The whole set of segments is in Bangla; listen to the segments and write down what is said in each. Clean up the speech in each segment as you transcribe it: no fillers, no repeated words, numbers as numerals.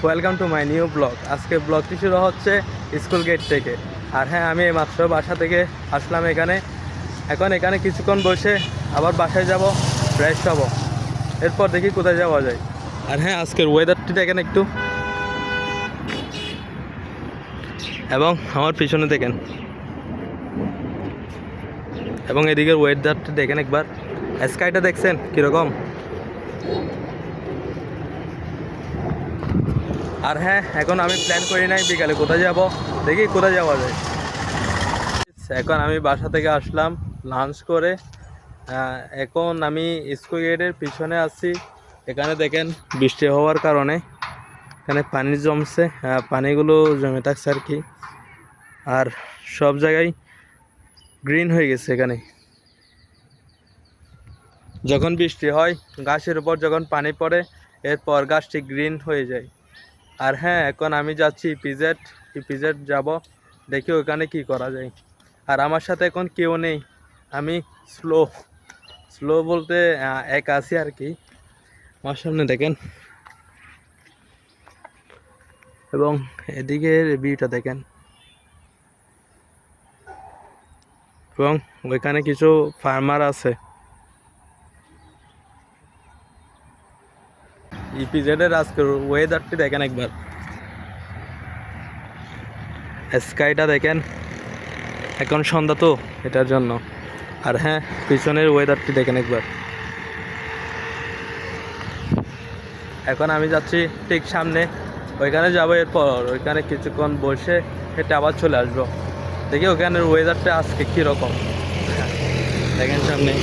Welcome to my new blog. আজকে ব্লগটি শুরু হচ্ছে স্কুল গেট থেকে। আর হ্যাঁ, আমি মাত্র বাসা থেকে আসলাম এখানে। এখন এখানে কিছুক্ষণ বসে আবার বাসায় যাব, ফ্রেশ হব, এরপর দেখি কোথায় যাওয়া যায়। আর হ্যাঁ, আজকের ওয়েদারটি দেখেন একটু, এবং আমার পিছনে দেখেন, এবং এদিকের ওয়েদারটি দেখেন একবার। স্কাইটা দেখছেন কীরকম? আর হ্যাঁ, এখন আমি প্ল্যান করি নাই বিকালে কোথায় যাব, দেখি কোথায় যাওয়া যায়। এখন আমি বাসা থেকে আসলাম লাঞ্চ করে। এখন আমি স্কুল গেটের পিছনে আছি। এখানে দেখেন বৃষ্টি হওয়ার কারণে এখানে পানি জমছে, পানিগুলো জমে থাকছে আর কি। আর সব জায়গায় গ্রিন হয়ে গেছে এখানে। যখন বৃষ্টি হয় গাছের উপর যখন পানি পড়ে, এরপর গাছটি গ্রিন হয়ে যায়। আর হ্যাঁ, এখন আমি যাচ্ছি ইপিজেড যাব, দেখি ওখানে কি করা যায়। আর আমার সাথে এখন কেউ নেই, আমি স্লো বলতে এক আছি আর কি। আমার সামনে দেখেন, এবং এদিকের ভিউটা দেখেন, এবং ওইখানে কিছু ফার্মার আছে। ইপিজেডের আজকের ওয়েদারটি দেখেন একবার, স্কাইটা দেখেন। এখন সন্ধ্যা তো, এটার জন্য। আর হ্যাঁ, পিছনের ওয়েদারটি দেখেন একবার। এখন আমি যাচ্ছি ঠিক সামনে, ওইখানে যাবো, এরপর ওইখানে কিছুক্ষণ বসে হেঁটে আবার চলে আসবো। দেখি ওখানের ওয়েদারটা আজকে কীরকম দেখেন সামনে।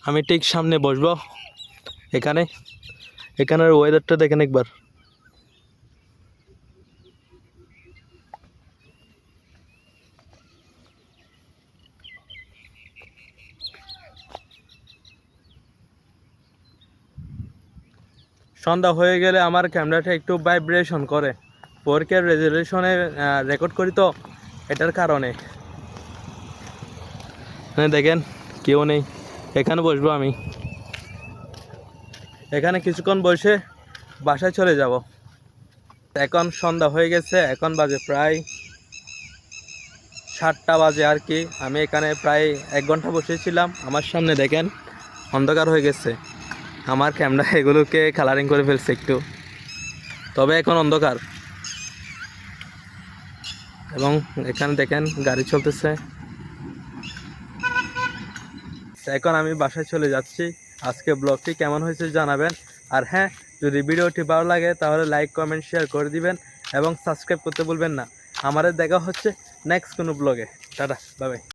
আমি ঠিক সামনে বসবো এখানের ওয়েদারটা দেখেন একবার। সন্ধ্যা হয়ে গেলে আমার ক্যামেরাটা একটু ভাইব্রেশন করে, 4K রেজলিউশনে রেকর্ড করি তো, এটার কারণে। দেখেন কেউ নেই, এখানে বসবো আমি। এখানে কিছুক্ষণ বসে বাসায় চলে যাব। এখন সন্ধ্যা হয়ে গেছে, এখন বাজে প্রায় 7টা বাজে আর কি। আমি এখানে প্রায় 1 ঘন্টা বসেছিলাম। আমার সামনে দেখেন অন্ধকার হয়ে গেছে, আমার ক্যামেরা এগুলোকে কালারিং করে ফেলছে একটু, তবে এখন অন্ধকার। এবং এখানে দেখেন গাড়ি চলতেছে। এখন আমি বাসায় চলে যাচ্ছি। আজকে ব্লগটি কেমন হয়েছে জানাবেন। আর হ্যাঁ, যদি ভিডিওটি ভালো লাগে তাহলে লাইক, কমেন্ট, শেয়ার করে দিবেন, এবং সাবস্ক্রাইব করতে ভুলবেন না। আমাদের দেখা হচ্ছে নেক্সট কোনো ব্লগে। Tata, bye bye.